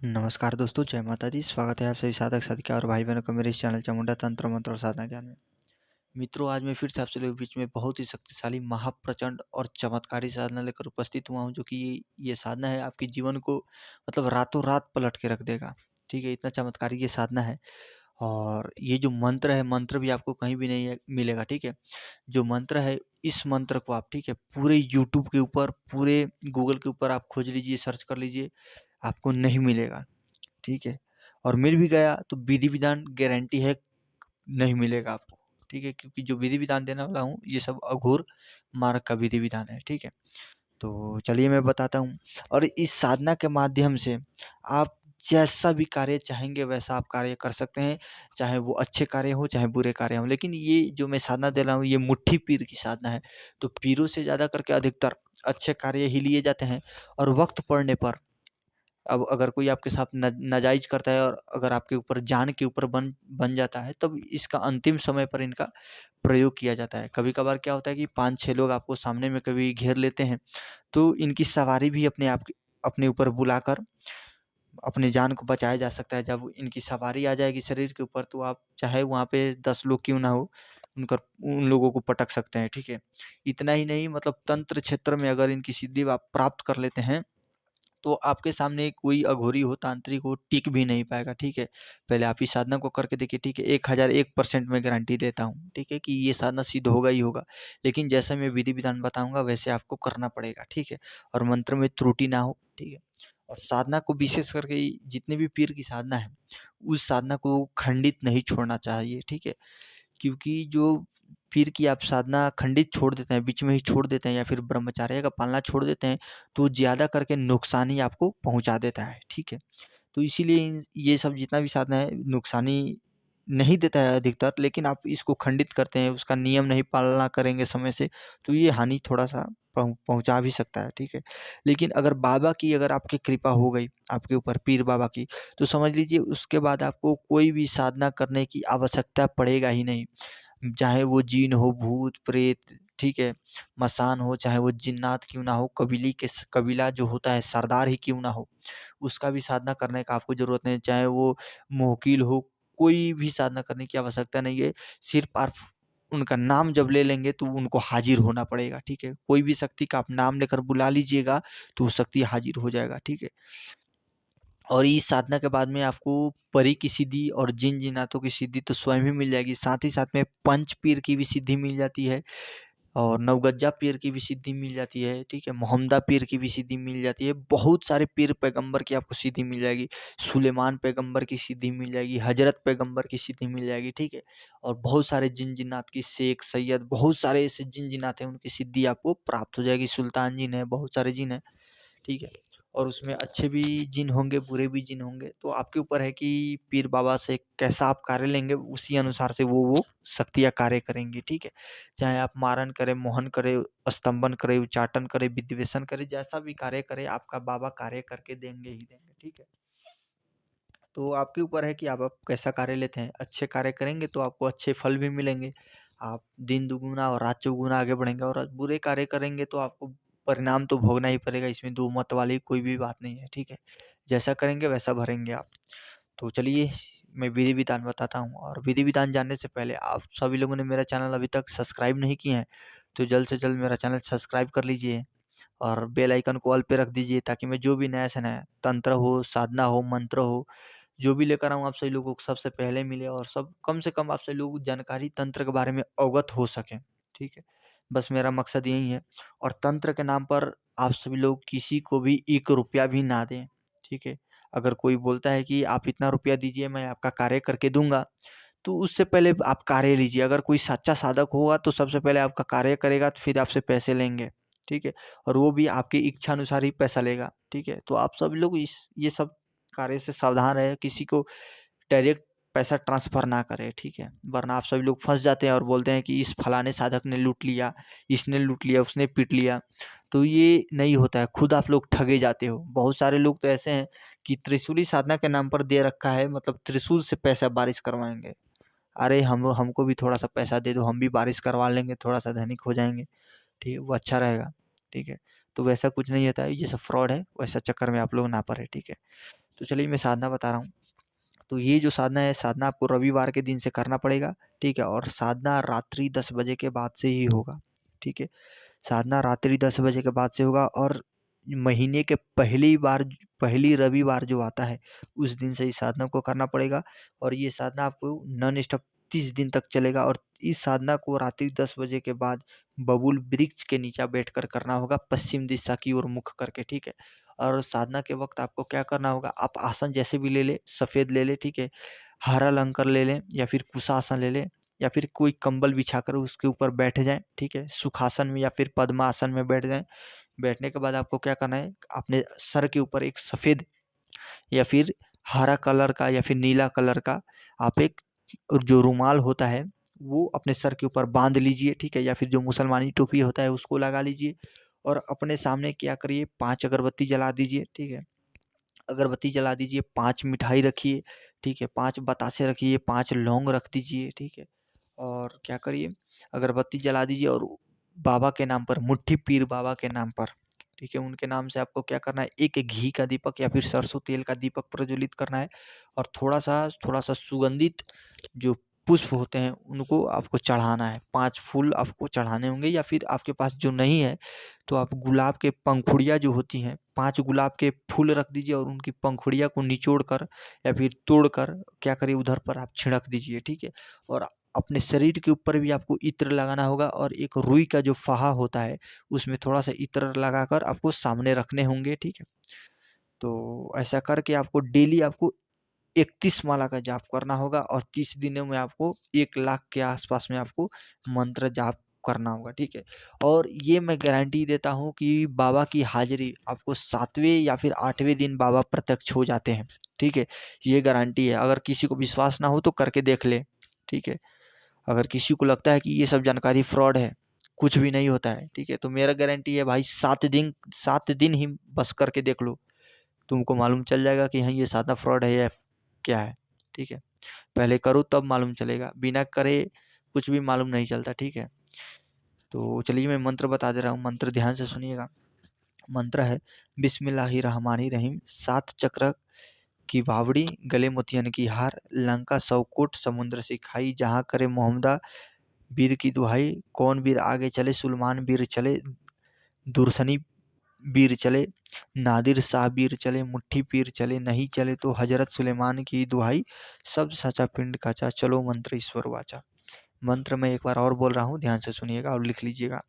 नमस्कार दोस्तों, जय माता दी। स्वागत है आप सभी साधक साधिका और भाई बहनों का मेरे इस चैनल चामुंडा तंत्र मंत्र और साधना ज्ञान में। मित्रों, आज मैं फिर से आप सभी के बीच में बहुत ही शक्तिशाली, महाप्रचंड और चमत्कारी साधना लेकर उपस्थित हुआ हूँ, जो कि ये साधना है आपके जीवन को मतलब रातों रात पलट के रख देगा। ठीक है, इतना चमत्कारी ये साधना है। और ये जो मंत्र है, मंत्र भी आपको कहीं भी नहीं मिलेगा। ठीक है, जो मंत्र है, इस मंत्र को आप, ठीक है, पूरे यूट्यूब के ऊपर, पूरे गूगल के ऊपर आप खोज लीजिए, सर्च कर लीजिए, आपको नहीं मिलेगा। ठीक है, और मिल भी गया तो विधि विधान गारंटी है नहीं मिलेगा आपको। ठीक है, क्योंकि जो विधि विधान देने वाला हूँ ये सब अघोर मार्ग का विधि विधान है। ठीक है, तो चलिए मैं बताता हूँ। और इस साधना के माध्यम से आप जैसा भी कार्य चाहेंगे वैसा आप कार्य कर सकते हैं, चाहे वो अच्छे कार्य हो चाहे बुरे कार्य हों। लेकिन ये जो मैं साधना दे रहा हूँ ये मुट्ठी पीर की साधना है, तो पीरों से ज़्यादा करके अधिकतर अच्छे कार्य ही लिए जाते हैं। और वक्त पड़ने पर, अब अगर कोई आपके साथ नाजायज़ करता है और अगर आपके ऊपर जान के ऊपर बन बन जाता है, तब इसका अंतिम समय पर इनका प्रयोग किया जाता है। कभी-कभार क्या होता है कि 5-6 लोग आपको सामने में कभी घेर लेते हैं, तो इनकी सवारी भी अपने ऊपर बुलाकर अपनी जान को बचाया जा सकता है। जब इनकी सवारी आ जाएगी शरीर के ऊपर, तो आप चाहे वहाँ पे 10 लोग क्यों ना हो, उन लोगों को पटक सकते हैं। ठीक है? इतना ही नहीं, मतलब तंत्र क्षेत्र में अगर इनकी सिद्धि आप प्राप्त कर लेते हैं, तो आपके सामने कोई अघोरी हो, तांत्रिक हो, टिक भी नहीं पाएगा। ठीक है? पहले आप इस साधना को करके देखिए। ठीक है? 1001% मैं गारंटी देता हूँ, ठीक है, कि ये साधना सिद्ध होगा ही होगा। लेकिन जैसा मैं विधि-विधान बताऊँगा वैसे आपको करना पड़ेगा। ठीक है? और मंत्र में त्रुटि ना हो। ठीक है? और साधना को विशेष करके जितने भी पीर की साधना है, उस साधना को खंडित नहीं छोड़ना चाहिए। ठीक है? क्योंकि जो पीर की आप साधना खंडित छोड़ देते हैं, बीच में ही छोड़ देते हैं या फिर ब्रह्मचर्य का पालना छोड़ देते हैं, तो ज़्यादा करके नुकसान ही आपको पहुँचा देता है। ठीक है? तो इसीलिए ये सब जितना भी साधना है नुकसानी नहीं देता है अधिकतर, लेकिन आप इसको खंडित करते हैं, उसका नियम नहीं पालना करेंगे समय से, तो ये हानि थोड़ा-सा पहुँचा भी सकता है। ठीक है? लेकिन अगर बाबा की अगर आपकी कृपा हो गई, आपके ऊपर पीर बाबा की, तो समझ लीजिए उसके बाद आपको कोई भी साधना करने की आवश्यकता पड़ेगा ही नहीं। चाहे वो जीन हो, भूत, प्रेत, ठीक है, मसान हो, चाहे वो जिन्नात क्यों ना हो, कबीला जो होता है सरदार ही क्यों ना हो, उसका भी साधना करने का आपको ज़रूरत नहीं है। चाहे वो मुवक्किल हो, कोई भी साधना करने की आवश्यकता नहीं है। सिर्फ़ आप उनका नाम जब ले लेंगे तो उनको हाज़िर होना पड़ेगा। ठीक है? कोई भी शक्ति का आप नाम लेकर बुला लीजिएगा, तो वो शक्ति हाज़िर हो जाएगा। ठीक है? और इस साधना के बाद में आपको परी की सिद्धि और जिन-जिनातों की सिद्धि तो स्वयं ही मिल जाएगी। साथ ही साथ में पंच पीर की भी सिद्धि मिल जाती है और नवगज्जा पीर की भी सिद्धि मिल जाती है। ठीक है? मोहम्मदा पीर की भी सिद्धि मिल जाती है। बहुत सारे पीर पैगंबर की आपको सिद्धि मिल जाएगी। सुलेमान पैगंबर की सिद्धि मिल जाएगी, हज़रत पैगंबर की सिद्धि मिल जाएगी। ठीक है? और बहुत सारे जिन-जिन्नात की, शेख, सैयद, बहुत सारे ऐसे जिन-जिन्नात हैं, उनकी सिद्धि आपको प्राप्त हो जाएगी। सुल्तान जिन है, बहुत सारे जिन हैं। ठीक है? और उसमें अच्छे भी जिन होंगे, बुरे भी जिन होंगे, तो आपके ऊपर है कि पीर बाबा से कैसा आप कार्य लेंगे, उसी अनुसार से वो शक्तियाँ कार्य करेंगी। ठीक है? चाहे आप मारण करें, मोहन करें, स्तंभन करें, उच्चाटन करें, विधिवेशन करें, जैसा भी कार्य करें, आपका बाबा कार्य करके देंगे ही देंगे। ठीक है? तो आपके ऊपर है कि आप कैसा कार्य लेते हैं। अच्छे कार्य करेंगे तो आपको अच्छे फल भी मिलेंगे। आप दिन दुगुना और रात चौगुना आगे बढ़ेंगे, और बुरे कार्य करेंगे तो आपको परिणाम तो भोगना ही पड़ेगा। इसमें दो मत वाली कोई भी बात नहीं है। ठीक है? जैसा करेंगे वैसा भरेंगे आप। तो चलिए मैं विधि विधान बताता हूँ, और विधि विधान जानने से पहले आप सभी लोगों ने मेरा चैनल अभी तक सब्सक्राइब नहीं किए हैं, तो जल्द से जल्द मेरा चैनल सब्सक्राइब कर लीजिए और बेल आइकन को ऑल पे रख दीजिए, ताकि मैं जो भी नया से नया तंत्र हो, साधना हो, मंत्र हो, जो भी लेकर आऊँ आप सभी लोगों को सबसे पहले मिले, और सब कम से कम आप सभी लोगों को जानकारी तंत्र के बारे में अवगत हो सकें। ठीक है? बस मेरा मकसद यही है। और तंत्र के नाम पर आप सभी लोग किसी को भी 1 रुपया भी ना दें। ठीक है? अगर कोई बोलता है कि आप इतना रुपया दीजिए मैं आपका कार्य करके दूँगा, तो उससे पहले आप कार्य लीजिए। अगर कोई सच्चा साधक होगा तो सबसे पहले आपका कार्य करेगा, तो फिर आपसे पैसे लेंगे। ठीक है? और वो भी आपकी इच्छा अनुसार ही पैसा लेगा। ठीक है? तो आप सभी लोग इस ये सब कार्य से सावधान रहें, किसी को डायरेक्ट पैसा ट्रांसफ़र ना करें। ठीक है? वरना आप सभी लोग फँस जाते हैं और बोलते हैं कि इस फलाने साधक ने लूट लिया, इसने लूट लिया, उसने पीट लिया। तो ये नहीं होता है, खुद आप लोग ठगे जाते हो। बहुत सारे लोग तो ऐसे हैं कि त्रिशूली साधना के नाम पर दे रखा है, मतलब त्रिशूल से पैसा बारिश करवाएँगे। अरे हमको भी थोड़ा-सा पैसा दे दो, हम भी बारिश करवा लेंगे, थोड़ा-सा धनिक हो जाएँगे। ठीक है? वो अच्छा रहेगा। ठीक है? तो वैसा कुछ नहीं होता है, ये सब फ्रॉड है, वैसा चक्कर में आप लोग ना पड़े। ठीक है? तो चलिए मैं साधना बता रहा हूँ। तो ये जो साधना है, साधना आपको रविवार के दिन से करना पड़ेगा, ठीक है। और साधना रात्रि 10 बजे के बाद से ही होगा, ठीक है। साधना रात्रि 10 बजे के बाद से होगा और महीने के पहली रविवार जो आता है उस दिन से इस साधना को करना पड़ेगा। और ये साधना आपको नॉन स्टॉप 30 दिन तक चलेगा। और इस साधना को रात्रि 10 बजे के बाद बबूल वृक्ष के नीचे बैठकर करना होगा, पश्चिम दिशा की ओर मुख करके, ठीक है। और साधना के वक्त आपको क्या करना होगा, आप आसन जैसे भी ले ले, सफ़ेद ले ले, ठीक है, हरा लंकर ले लें या फिर कुशासन ले लें या फिर कोई कंबल बिछाकर उसके ऊपर बैठ जाएं, ठीक है। सुखासन में या फिर पद्मासन में बैठ जाएं। बैठने के बाद आपको क्या करना है, अपने सर के ऊपर एक सफ़ेद या फिर हरा कलर का या फिर नीला कलर का आप एक जो रुमाल होता है वो अपने सर के ऊपर बांध लीजिए, ठीक है। या फिर जो मुसलमानी टोपी होता है उसको लगा लीजिए और अपने सामने क्या करिए, 5 अगरबत्ती जला दीजिए, ठीक है। अगरबत्ती जला दीजिए, 5 मिठाई रखिए, ठीक है, 5 बतासे रखिए, 5 लौंग रख दीजिए, ठीक है। और क्या करिए, अगरबत्ती जला दीजिए और बाबा के नाम पर, मुट्ठी पीर बाबा के नाम पर, ठीक है, उनके नाम से आपको क्या करना है, एक घी का दीपक या फिर सरसों तेल का दीपक प्रज्वलित करना है। और थोड़ा सा सुगंधित जो पुष्प होते हैं उनको आपको चढ़ाना है। 5 फूल आपको चढ़ाने होंगे या फिर आपके पास जो नहीं है तो आप गुलाब के पंखुड़ियाँ जो होती हैं, 5 गुलाब के फूल रख दीजिए और उनकी पंखुड़ियाँ को निचोड़ कर या फिर तोड़कर क्या करिए, उधर पर आप छिड़क दीजिए, ठीक है। और अपने शरीर के ऊपर भी आपको इत्र लगाना होगा और एक रुई का जो फहा होता है उसमें थोड़ा सा इत्र लगाकर आपको सामने रखने होंगे, ठीक है। तो ऐसा करके आपको डेली आपको 31 माला का जाप करना होगा और 30 दिनों में आपको 1 लाख के आसपास में आपको मंत्र जाप करना होगा, ठीक है। और ये मैं गारंटी देता हूँ कि बाबा की हाजिरी आपको 7वें या फिर 8वें दिन बाबा प्रत्यक्ष हो जाते हैं, ठीक है। ये गारंटी है, अगर किसी को विश्वास ना हो तो करके देख ले, ठीक है। अगर किसी को लगता है कि ये सब जानकारी फ्रॉड है, कुछ भी नहीं होता है, ठीक है, तो मेरा गारंटी है भाई, 7 दिन ही बस करके देख लो, तुमको मालूम चल जाएगा कि हाँ ये सादा फ्रॉड है या क्या है, ठीक है। पहले करो तब मालूम चलेगा, बिना करे कुछ भी मालूम नहीं चलता, ठीक है। तो चलिए मैं मंत्र बता दे रहा हूँ, मंत्र ध्यान से सुनिएगा। मंत्र है बिस्मिल्लाहिर्रहमानिर्रहीम। 7 चक्र की बावड़ी, गले मोतियन की हार, लंका 100 कोट, समुद्र से खाई, जहाँ करे मोहम्मदा वीर की दुहाई, कौन वीर आगे चले, सुलेमान वीर चले, दुर्सनी वीर चले, नादिर शाह वीर चले, मुट्ठी पीर चले, नहीं चले तो हजरत सुलेमान की दुहाई, शब्द साचा पिंड काचा, चलो मंत्र ईश्वर वाचा। मंत्र मैं एक बार और बोल रहा हूँ, ध्यान से सुनिएगा और लिख लीजिएगा।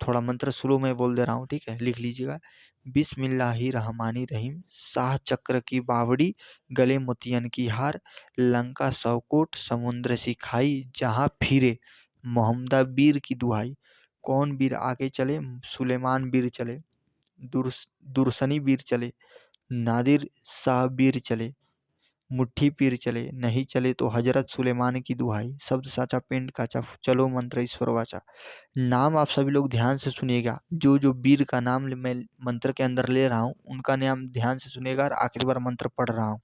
थोड़ा मंत्र स्लो में बोल दे रहा हूँ, ठीक है, लिख लीजिएगा। बिस्मिल्लाहिर्रहमानिर्रहीम। शाह चक्र की बावड़ी, गले मोतियन की हार, लंका 100 कोट, समुद्र सी खाई, जहाँ फिरे मोहम्मदा वीर की दुहाई, कौन वीर आगे चले, सुलेमान वीर चले, दुर्सनी वीर चले, नादिर शाह वीर चले, मुट्ठी पीर चले, नहीं चले तो हजरत सुलेमान की दुहाई, शब्द साचा पिंड काचा, चलो मंत्र ईश्वर वाचा। नाम आप सभी लोग ध्यान से सुनिएगा, जो जो वीर का नाम मैं मंत्र के अंदर ले रहा हूँ उनका नाम ध्यान से सुनिएगा और आखिरी बार मंत्र पढ़ रहा हूँ।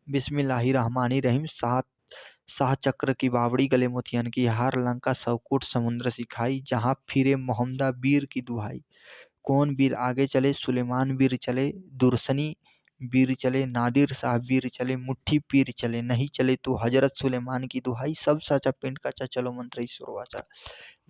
बिस्मिल्लाहिर्रहमानिर्रहीम। शाह चक्र की बावड़ी, गले मोतियन की हार, लंका 100 कोट, समुद्र सिखाई, जहाँ फिरे मोहम्मदा वीर की दुहाई, कौन वीर आगे चले, सुलेमान वीर चले, दुर्सनी वीर चले, नादिर शाह वीर चले, मुट्ठी पीर चले, नहीं चले तो हजरत सुलेमान की दुहाई, सब साचा पिंड काचा, चलो मंत्र ईश्वर वाचा।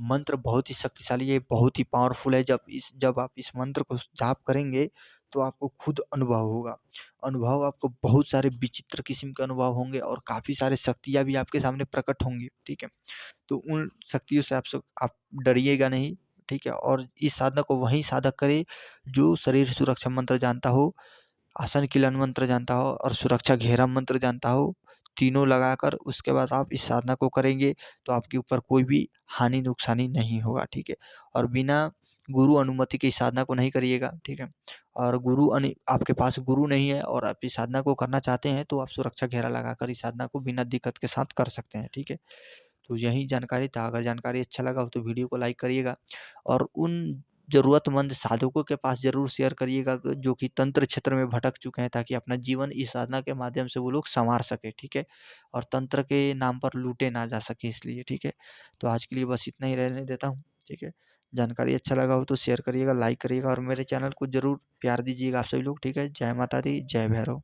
मंत्र बहुत ही शक्तिशाली है, बहुत ही पावरफुल है। जब आप इस मंत्र को जाप करेंगे तो आपको खुद अनुभव होगा। अनुभव आपको बहुत सारे विचित्र किस्म के अनुभव होंगे और काफ़ी सारे शक्तियाँ भी आपके सामने प्रकट होंगी, ठीक है। तो उन शक्तियों से आप डरिएगा नहीं, ठीक है। और इस साधना को वही साधक करे जो शरीर सुरक्षा मंत्र जानता हो, आसन किलन मंत्र जानता हो और सुरक्षा घेरा मंत्र जानता हो। तीनों लगाकर उसके बाद आप इस साधना को करेंगे तो आपके ऊपर कोई भी हानि नुकसानी नहीं होगा, ठीक है। और बिना गुरु अनुमति के इस साधना को नहीं करिएगा, ठीक है। और आपके पास गुरु नहीं है और आप इस साधना को करना चाहते हैं तो आप सुरक्षा घेरा लगाकर इस साधना को बिना दिक्कत के साथ कर सकते हैं, ठीक है। तो यही जानकारी था। अगर जानकारी अच्छा लगा हो तो वीडियो को लाइक करिएगा और उन ज़रूरतमंद साधकों के पास ज़रूर शेयर करिएगा जो कि तंत्र क्षेत्र में भटक चुके हैं, ताकि अपना जीवन इस साधना के माध्यम से वो लोग सँवार सकें, ठीक है। और तंत्र के नाम पर लूटे ना जा सके इसलिए, ठीक है। तो आज के लिए बस इतना ही रहने देता हूँ, ठीक है। जानकारी अच्छा लगा हो तो शेयर करिएगा, लाइक करिएगा और मेरे चैनल को ज़रूर प्यार दीजिएगा आप सभी लोग, ठीक है? जय माता दी, जय भैरव।